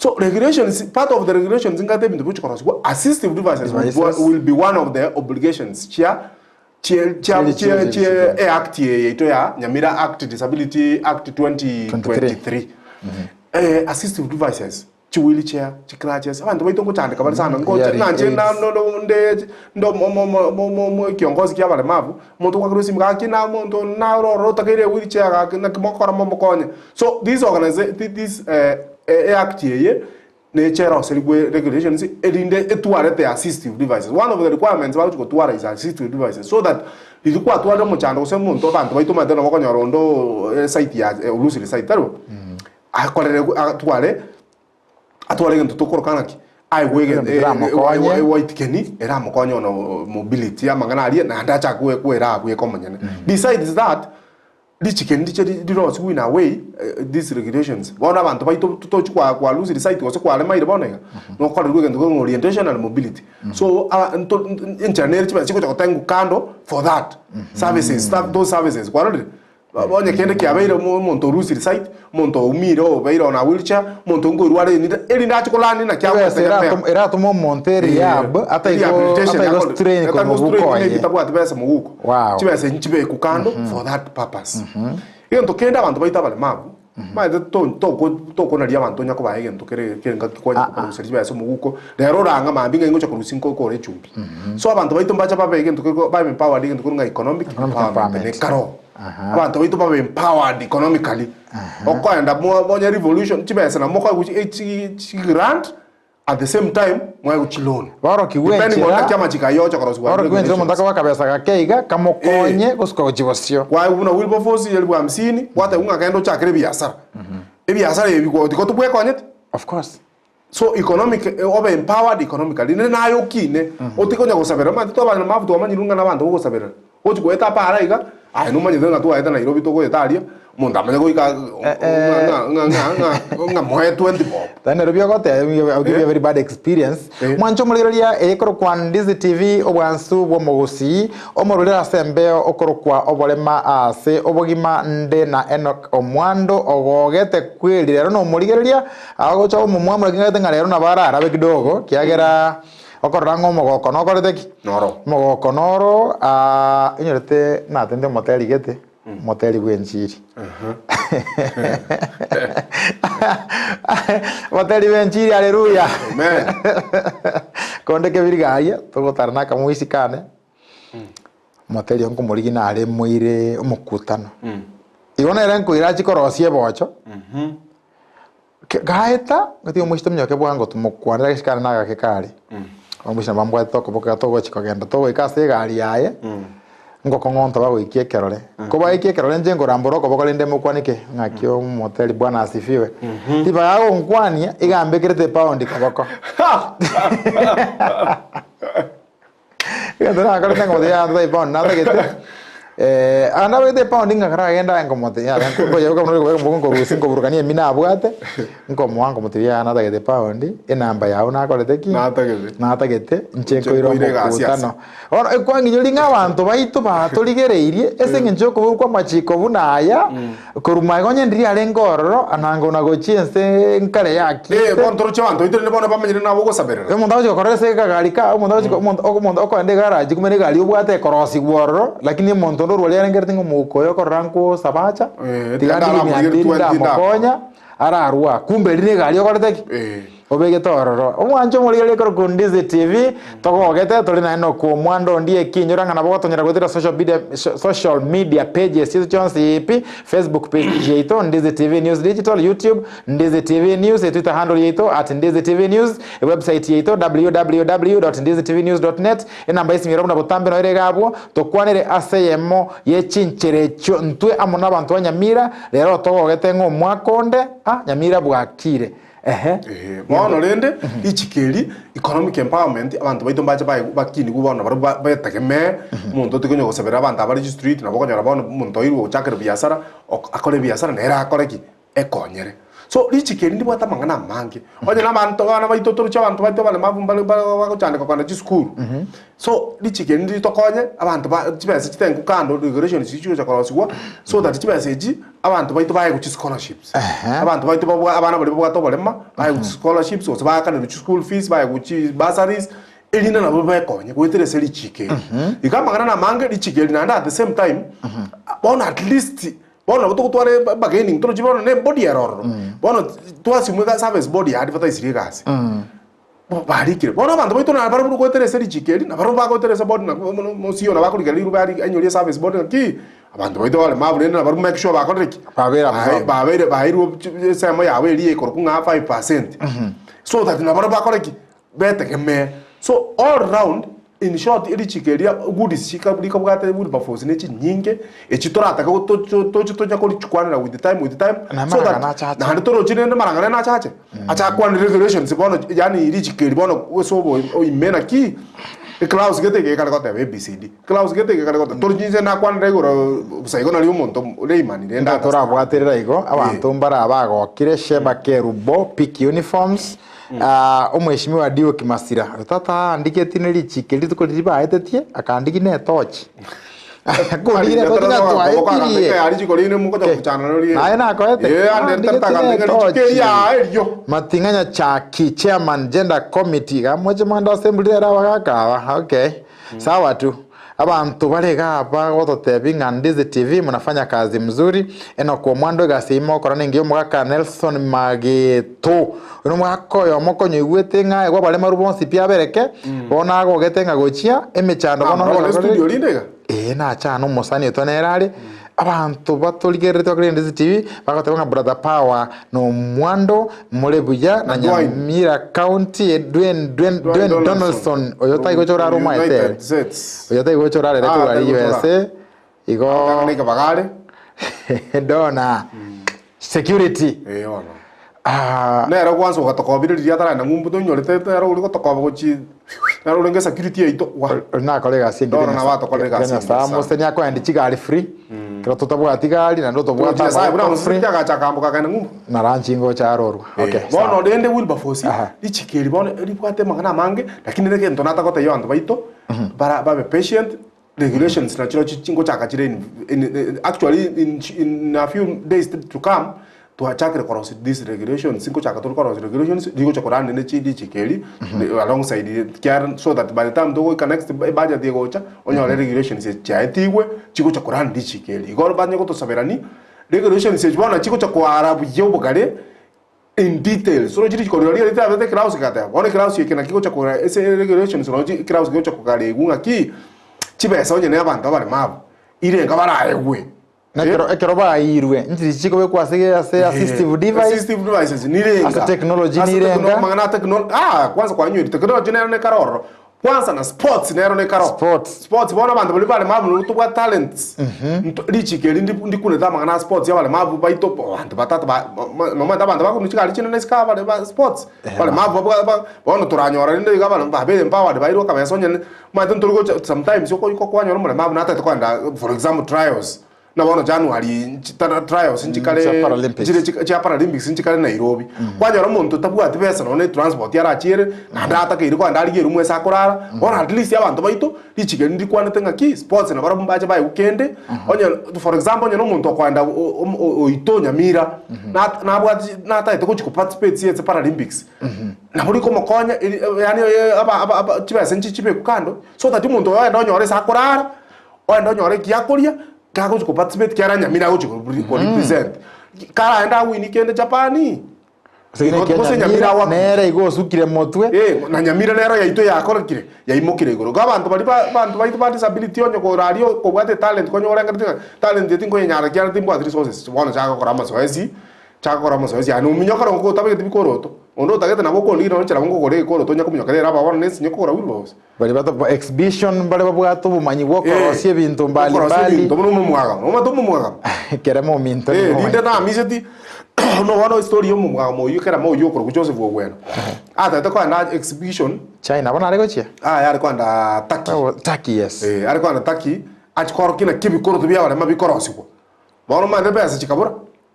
S3: So regulations, part of the regulations in Gatem in the assistive devices will be one of the obligations. Chia Act ya Nyamira Act Disability Act 2023. Assistive devices. Chiwili chair, chikrachas. Abantu bayitongo cyane kabari sana ngo nanje na ndo kiongozi kya bale mavu muntu kwa kurusi mga kina muntu na ro takire wheelchair na kimokora momokonya. So these Act ye nature of regulations etware the assistive devices. One of the requirements about to tware is assistive devices so that ilikuwa tware mu chando se muntu abantu bayitoma deno bakonya rondo site ya ulusi site taro akorere atware ngento tokoro kanaki ai wege white keni era mokonyo no mobility amangana ali na ndacha kwera komanyane. Besides that this chicken diros win away these regulations bona abantu baito tutochukwa kwa lose site wose kwa lema iribonega no kwa ngendo orientation and mobility so internet chiko chakotengu kando for that services those services kwa rodi bonye kende kiabeire monto lose site monto umiro beiro na wheelchair monto ngorware ni eri ndachikolani na kya
S2: era tomo monteri yab ata igo strain ko muguko ye
S3: kitabu atibesa muguko chibese nchibe kukando for that purpose iyo ntokenda abantu baita bale mabu maze to na ria abantu nyako baye ngento kere ngakikonya ko chibese muguko rero ranga mambinga ingo chakurusinko ko rechumbi so abantu baita mbacha babe ngento ko babe empowered ngento ko economic empowerment karo abantu baito babe empowered economically okwenda bonye revolution chibese na moko grant at the same time mwa kuchilona
S2: baro kiwenchera
S3: depending on kama chikayo chakorosi
S2: baro kiwenchera mundaka wakabesa gakeiga kamokonye gusuka kujibosio
S3: kwa una Wilberforce yeli 50 wata unga kaendo chakire biashara biashara yebiko tubwe konyet
S2: of course
S3: so economic obe empowered economically nayo kine otikonya gusabera mandi to bana mavuto amanyirunga nabantu gusabera ochi kweta para iga ai no manyirenga tu aeta Nairobi to goetaria munda manya goika nga moe 20 bob
S2: tane Nairobi gote I'll give you a very bad experience mwancho muligeria ekoro kwa Ndizi TV obwansu bwo Gusii omorulira sembeo okoro kwa Oborema ase Obogima nde na Enock Omwando ogogete kweli rero no muligeria agocha omumwamura kingate nga rero na barara be kidogo kiagera okorango mogoko no koreteki
S3: noro
S2: mogoko noro inyorete na tende moteli gete moteli bwenchiri moteli bwenchiri haleluya
S3: amen
S2: konde ke birigaya togotarana kamuisikane moteli onko morigina ale muire omukutano igona eranko irachi korosie bocho gaeta ngati omushito mnyoke bwango tumukwanira kishikana naga kekari omushina bambwa toko boka togo chikogenda togo ikase gari yaye ngoko ngonto bago ikiekerore kuba ikiekerore nje ngoramboro ko bokole ndemo kwanike ngakyo moteli bwana asifiwe tiba yago nkwania igambe kirete pound kabako ya ndara kale ngo ya ndai pound nada gete Ana wete pound ngakara agenda ngomote ya ngo yoga ngo rusi ngo burukanie mina abwate ngo mwango mutibya ana tagete pound enamba yawe nakorete ki natagete ncheko iro mukutano ona kwanginyuri ng'abantu baitu baturigereirie ese nginjoko kwa machiko bunaya kuruma gonye ndiri ale ngororo anango nagochiense nkare yaki
S3: bontoro chabantu itire bona bamenyire nabo gosaberera
S2: umuntu aje korese kagari ka umuntu okande garaji kumene gali ubwate korosi gwororo lakini umuntu ndo rwali arengerte ngomukoyo koranko sabacha tigandi mokonya ararwa kumbe rine gali okorete obege tororo omwanjo muri ile koro Ndizi TV togogete tuli na Enock Omwando ndiye kinyuranga nabo gotonyera gwithira social media pages izo chonse ipi Facebook page yeito Ndizi TV News Digital, YouTube Ndizi TV News, Twitter handle yeito @Ndizi TV News, website yeito www.ndiztvnews.net enamba isimira buna botambe no iregabwo tokwanire aseyemo yechincherecho ntwe amona abantu banyamira rero togogete ngo mwakonde Nyamira bwakire
S3: bono rende ichikeli economic empowerment abantu baito baje bakini kubona baro bategeme muntu tikonyo gosebera abantu abari street nabo konyora bono muntu iru chakere biasara akore biasara nera akore ki ekonyere so ichikeli ndi bwata mangana mange oje na bantu bana baito turu cha abantu baito bale mavumbale bakochande kokana chi school so ichikeli ndi tokonye abantu chibese chitengu kando regulation sichu cha korosiwa so that chibese ji abantu baito baye ku scholarships abantu baito abana bali bwato balema baye ku scholarships so bakana ku school fees baye ku bursaries elina nabo bakonye kwetire seli chikeli ikamangana na mange ichikeli na at the same time bona at least bono gutugutware bargaining toro chibona ne body error bono twasimwe ka service body advertise rigasi barikire bono abantu baito na baro kwetera chikeli na baro bagoteresa body na musio na bakurigera liru bari anyori service body ki abantu baito wale mabule na baro make sure bakoreki babere bahiru sema yawe ri ekoro kunga 5% so that na baro bakoreki betekeme so all round in short ili chikeria goodies shika bwate Wilberforce ne chinyinge echitorata ka toja ko chukwana with the time so that na nditoro chinende marangana na chache acha kwa regulations bono yani ili chikeri bono wesobo imena ki clause gete kale kota ABCD clause gete kale kota torjinze na kwa ndegoro saigo na liumonto leimani ndenda
S2: tora bwaterera igo abantu mbara bagokire sheba kerubo pick uniforms umweshimiwa Dio Kimasira tata andiketi neri chikeli tukoliriba aetetie akandiki ne torch kulire to tinga twaetirie
S3: ari chikolire muko kuchana rori
S2: na koete
S3: ande tata chikeli ya elio
S2: matinganya chaki chairman gender committee gamoje manda assembly era bagakawa okay sawa tu abantu barega apa gototebi Ndizi TV mnafanya kazi mzuri Enock Omwando gasimo korane ngiyo mugaka Nelson Mageto uno mwakoyo mokonyo igwete nga ego bale marubonsi pia bereke bona gogete nga gochia emechando bono
S3: studio lindega
S2: na chano musani tonerare abantu batoligerete kwa Ndizi TV bakatebanga brother power no Omwando mulebuya na Nyamira County Dwayne Donaldson oyota igochora roma etere oyota igochora le reto bali USA igo
S3: nika bagale
S2: dona security
S3: ona nero kwanza gatokobiriria tara na ngumbu to nyorete tero uri gotokoba gochi nero urenge security ito
S2: na kolega singi
S3: na wato kolega singi
S2: samo senya ko andi chigari free kero tutabwati gali na ndo tobwata
S3: ba free chaka chakambo kakana ngumbu
S2: na ranchingo cha roru okay
S3: bono dende Wilberforce ichikeri bono ribwate mangana mange lakini reke ntonata kote yo andu baito bara babe patient regulations na chiro chingo chaka chire actually in a few days to come to achakre cross this regulation singo chaka to cross regulations digo chokorande ne chidi chikeli alongside care so that by the time do connect budget digo cha onyo regulations chaitiwe chiko chokorande chikeli igoro banye ko to saberani regulations chwana chiko chokwara buyo bugale in detail so chiri chikoria lita vete clause kata one clause yekena kiko chokora ese regulations no clause kiko chokokale gunga ki chibesa onye ne abantu bari mabo irenga barayewe
S2: Ekero ba irwe ntiri chiko be kwasege assistive devices
S3: nirenga
S2: as technology nirenga
S3: mangana technology kwanza kwa nyuri technology ne karoro kwanza na sports nero ne karo sports bona bantu bali bale mabu tubwa talents lichikeli ndi kuneta mangana sports ya bale mabu baito bantu batata mama bantu bakunuchika chino neska bale sports bale mabu bona turanyora ndi gabale babele empowered bairo kabesonya mato turgo sometimes yoko kwanyora mule mabu nata kwanda for example trials na bona January trials nchikale cha Paralympics nchikale Nairobi kwanyora muntu tabwa atibesa no transport yara chire na data ke iriko andali rumwe sakurara bona at least abantu baito lichikeli ndi kwanete ngaki sports na barabumba acha bai ukende onya for example nyo muntu kwanda oito Nyamira na bwa na taito ku participate yetse Paralympics na buri ko mokonya yani aba tibesa nchichipe kukando so that muntu yaenda onyore sakurara oenda onyore kiakuria kako ku participate kyara Nyamira ku represent kara enda wini kende Japani
S2: Kose Nyamira wa nere igosukire motwe
S3: na Nyamira nero yaito yakorekire yaimokire igoro gabantu bali bantu baito ba disability onyo ko radio ko bwate talent ko nyora ngati talent yetingo nyara kyara timbo resources bona chaka kora masoezi anu minyokara ngo tabe tibikoroto ondo tagete nabo ko lino nchira ngo gore ko roto nyako minyokerera ba bona nesi nyokora Wilberforce
S2: bali bato exhibition bali babwato bumanyi woko rosie bintu mbali
S3: to no mumwaga
S2: keremo minto
S3: linde na miseti no wano story yo mumwaga mo yukera mo yokoro ku Joseph Ogwena ata ko na exhibition
S2: China bona ariko chia
S3: yari kwanda
S2: Turkey yes
S3: yari kwanda Turkey achikoro kina kibikoro tubya bale mabikorosi ko bona mande besa chikabura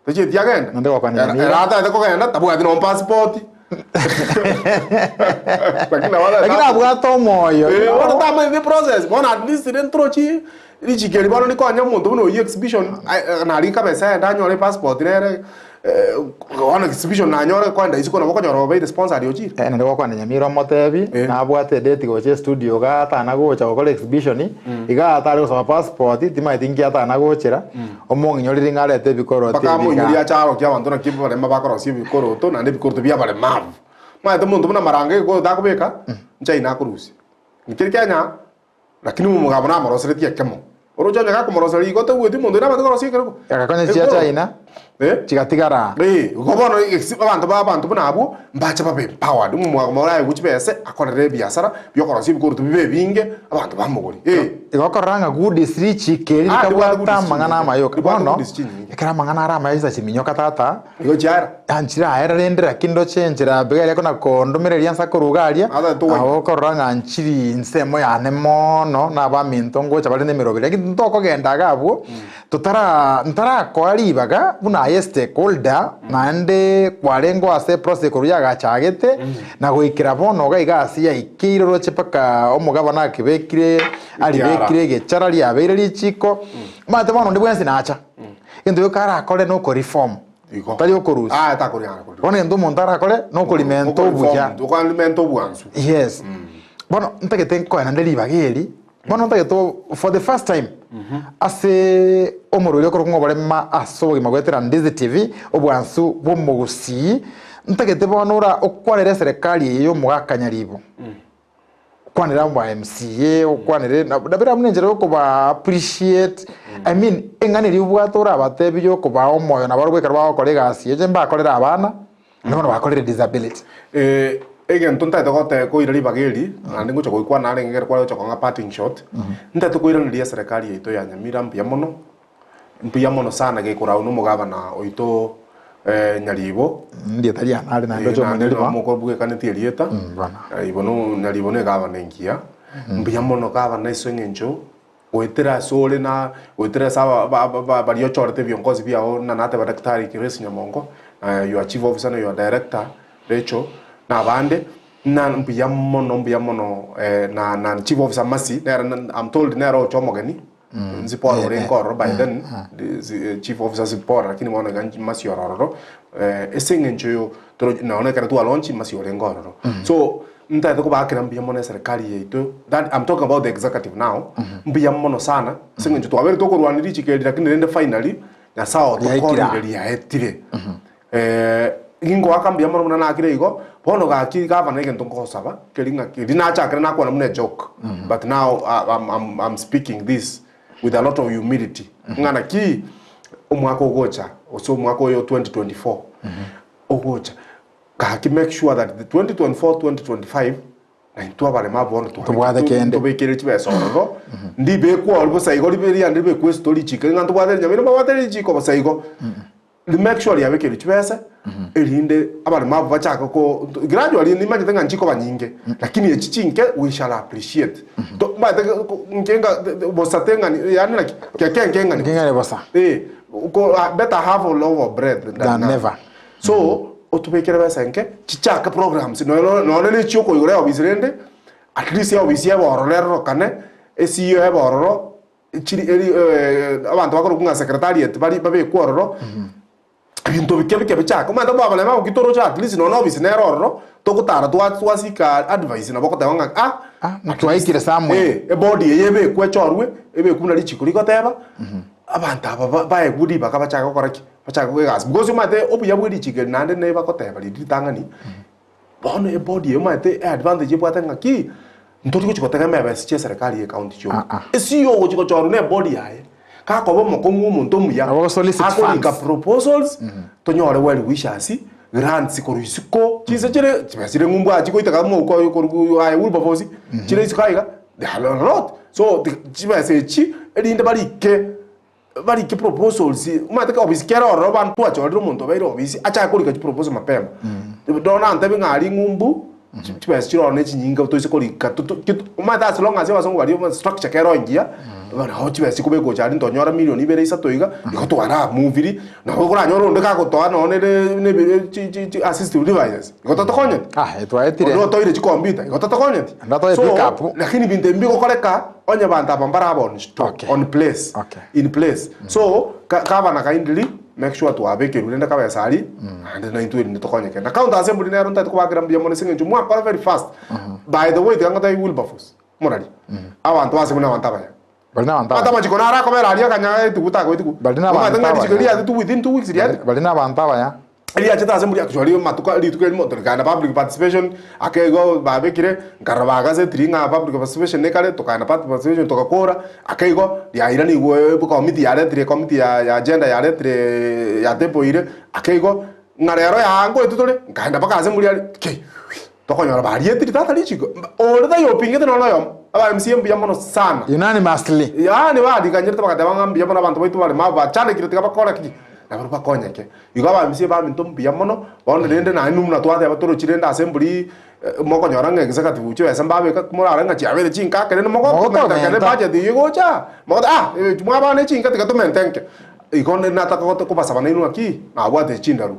S3: teje tiagenda
S2: nande kwa Nyamira
S3: ata ko kenda tabwa no passport
S2: lakini abwato moyo
S3: bona tama the process bona at least dentro chi lichikeli bona ni kwanya muntu buno exhibition na lika besa enda nyore passport nere ona exhibition na nyore kwanda isiko na bokonyoro ba sponsor yochi
S2: nande kwa Nyamira motebi na abwate date go che studio ga ta na go cha ko exhibition iga ta ro sa passport tima itingia ta na go chera omongi nyori ngale te bikoro te
S3: baka mo nyori charo kya bantu na kibo bale mabakoro si bikoro to na ne bikoro to bia bale mavu ma te muntu buna marange go da kubeka nchai na kurusi nikiri kyanya lakini mu mugabo na marosere tie kemo oroja nya ka kumorosere go te wuti muntu na batoro si kero
S2: akakonya cia China chigatigara
S3: gobono abantu buna abo mbacha babe empowered mu mugabo mora guchibese akorere biasara byokoro si bikoro to bibe binge abantu bamugori
S2: igokoranga good district keri kabwata mangana mayoka bono ekara mangana ara maisa chiminyoka tata
S3: igo jara
S2: anchira era rendera kindo chenjira begere kona kondomereria nsa korugaria agokoranga anchiri insemo yane mono na ba minto ngocha bale ne mirobire kitoko gendaga abo ntara kwaribaga buna stakeholder nande kwarengo ase process kuruya gachagete na goikira bono ga igasi ya ikiroro chepaka omugabana kibekire ali bekire gechara lia abere lichiko mate bono ndi bwensi nacha into yokara akole no ko reform tali okurusi
S3: takuriana
S2: bono ndo montara akole no ko limento buja
S3: ko alimento buansu
S2: yes bono ntagete ko na ndeli bageri bono ntagete for the first time ase omurule ko Oborema Obogima gwetera Ndizi TV obwansu bomu Gusii ntagete bonora okwarere serikali yo mugakanyaribo kwanira mwa MCA okwanire dabira munenjere ko ba appreciate I mean engane ribwatora abatebi yo ko ba omoyo na barwe karwa kolega asi je mba kolera abana no bakolere disability
S3: egen tonta togote ko irali bageri andi ngucho ko ikwana ale ngere kwa cho konga parting shot nta to ko irali ya serikali yeto ya Nyamira mpia mono sana ke kura uno mugabana oito Nyaribo
S2: ndi talia ali na ndocho
S3: monelima moko buke kaneti elieta ibono Nyaribo ne gabana ngia mpia mono gabana isengencho wetera sole na wetera saba bari ochorte viongozi bia na nate ba daktari Kiresi Nyamongo your chief officer na your director Recho na bande na mpia mono na chief officer Masi I'm told nero chomogeni nziporo renkoro by then the chief officer ziporo lakini mwana ganji Masi ororo esengencho yo naona kana tu launch Masi orengoro so nta ko ba kira mpia mono serikali yeito that I'm talking about the executive now mpia mono sana sengencho to abere to ko rwaniri chikeli lakini rende finally na sao to ko ya etire ingo akambia mono na akire igo bono ga ki gavana ngento ngosaba kelinga kidina chakra na kwa mune joke but now I'm speaking this with a lot of humility ngana ki umwako gocha so umwako yo 2024 ogocha ka ki make sure that the 2024 2025 na intwa abaremavu bono
S2: tubwate kende
S3: tubekere chibeso ororo ndi bekwa orbo saigo liberi andi bekwe story chike nga tubwate nyamira babwate chiko basaigo the make sure yabekere chibesa erinde abaremavu bachaka ko gradually ni manje tenga nchiko banyinge lakini echichinke we shall appreciate to mate ngenga bosatenga yani like kenga
S2: ne bosa
S3: ko better have a loaf of bread
S2: than never
S3: so otubekere basenke chichaka programs no ne chiko yore obisrende at least ya obisi ya bororero kane esiyo ya bororo chiri abantu bakoro kunga secretariat bari babekororo bintu bikebe bichaka umanda baba lema ukitoro cha at least no obisi neroro tokutara twasika advice na bokota wanga
S2: natwaikire samwe
S3: body yebe kwechorwe ebe kuna lichiko likoteba abantu aba bae gudi bakabachaka koraki bachaka kwegas because umate obuya budi chike nande ne bakoteba liditangani bono e body umate advantage bwatanga ki ntori kuchikotega mebe siche serikali e county cho esiyo kuchikochoro ne body yae ka kobo mokongu muntu muya akonika proposals tonyore wali wishasi grants koruisiko chise chere chibasire ngumbwa chikoitaka mo ko ai Wilberforce chire isikaiga they have a lot so chibase chi edinde barike proposals umateka obisi kera oro bantu achorero muntu bairo obisi acha kolika proposal mapema dona antabe ngari ngumbu chibase chiro ne chinyinga to isikolika umata as long as wasongo bari structure kero ingia bana ho chibase kubego chari ndonyora million ibere isatoiga ikotwara movie na kokora nyoro ndeka kotoa no ne assistive devices ikototokonye
S2: etwaetire
S3: no toire chi computer ikototokonye
S2: ndato pickup
S3: lakini binte mbiko koleka onye banta bambara bon on place in place so kaba na kindly make sure to abeke rulenda kaba yasali and na into ni tokonye kenda count assembly na ronta ko bagira mbia mone singe jumwa kwa very fast by the way tanga tai Wilberforce morali abantu base muna bantaba
S2: balina bantaba
S3: ata machiko na ara komera ali akanya tukuta ko itiku
S2: balina bantaba
S3: chikolia tu within 2 weeks riad
S2: balina bantaba ya
S3: ili achata assembly actually matuka li tukeli motor kana public participation akego babekire ngarabaga se tringa public participation ne kale tokana participation tokakora akego ya irani we committee ya letre committee ya agenda ya letre ya tempo ire akego ngarero ya ngo etutole nganda paka assembly ke tokonyora bari etri tata lichiko orda yo pingete no yom aba MCM biyamono sana
S2: unanimously
S3: yani wadi kanyerta paka tabanga biyamono abantu baitu bale maba chane kirtika bakora kiji nabarupa konyeke igaba msie ba mintum biyamono bone rende na inumna twate abatoro chirenda assembly moko nyoranga executive ucho yasambabe ka muraranga chiave chinka kene moko kene budget yigocha moko mwa ba ne chinka tika to mentenke ikonde nataka ko pasaba na inu aki na bwate chindaru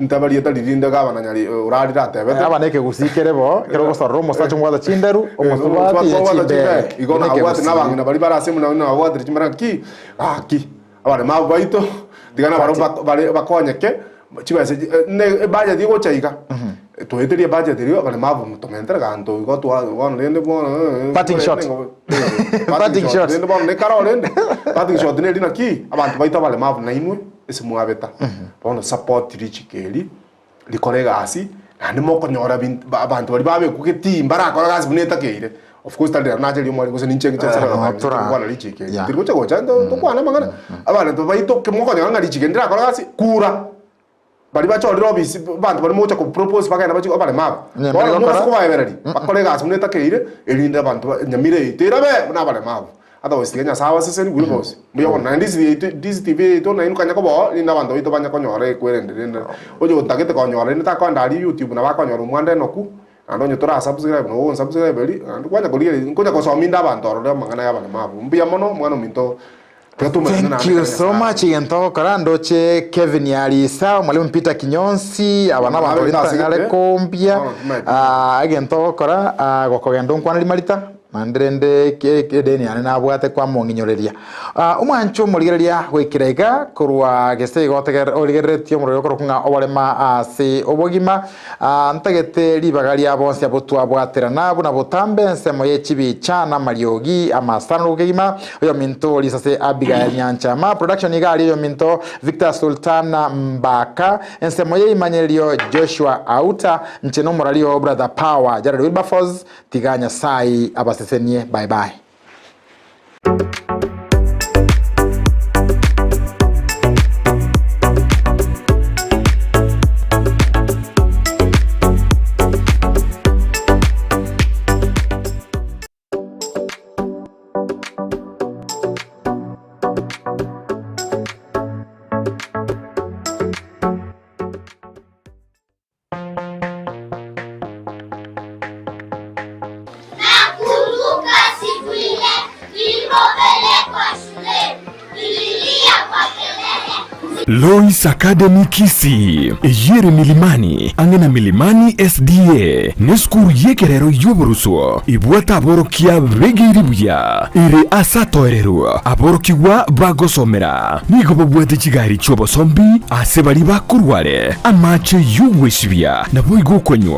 S3: ntabali yatali rinda gaba na nyali uradi rate bete
S2: aba neke gusikere bo kero go sorro mosacho ngwada chindaru omosubati
S3: chinde igona bwate nabanga na bali bara assembly na bwate chimara ki ki abale mabaito digana baro bakonyeke chibase ne budget yigo chaiga to eteria budget rio bale mabu tomentera ganto go to one lende bo
S2: batting shot
S3: lende bo ne karo lende batting shot ne dina ki abantu baita bale mabu na inwe esimu abeta bono support richikeli likolega asi ande moko nyora abantu bali babe kuketi mbara kola gasi buneta keire of course tali na jeli mo ko seninche ngitsa kwa richikeli tirgo chago chando to kwana mangana abana to baito ke moko nyanga richikeli ndira kola gasi kura bali bacho lobby bantu bali mocha ko propose bakaina bachi abale map bono mo ko baeberari bakolega gasi buneta keire elinda bantu nyamire itera be na bale map ata westiganya sawa sese ni Wilberforce mbiyo na Ndizi TV to na inuka nyako bo ni na bantu ito banya konyore kwerende ojo tagete konyore ni ta kwa ndali YouTube na bakonyore Omwando Enock ando nyotora subscribe no subscribe ri ando kwanya kolie nkonya ko so minda bantu ro mangana ya bale mabu mbiya mono mwana minto.
S2: Thank you so much yento karando che Kevin Yalisa mwalimu Peter Kinyonsi abana bantu litangale kombia agento kora gokogendo nkwana limalita mandrende kedeni ane nabwate kwa monginyoreria umwancho murigereria gwikirega kurwa gese goteger origeretio muryo korokunga Oborema ase Obogima ntagete libagari abonse abotwa bwatera nabo na botambe nsemo yechibi chana mariogi amasano rugima oyo minto lisase Abigail Nyanchama production igali yo minto Victor Sultana Mbaka nsemo ye imanyerio Joshua Auta ncheno moralio brother Power Jared Wilberforce tiganya sai abasesenie bye bye.
S1: Lois Academy Kisii yere milimani angena milimani SDA neskuru yekerero yoboruswo ibwata aborokia begiribuya ire asatoerero aborokiwa bagosomera nigo babwate kigari cyobo sombi ase bari bakurware amache yuweshibya nabo igukonywa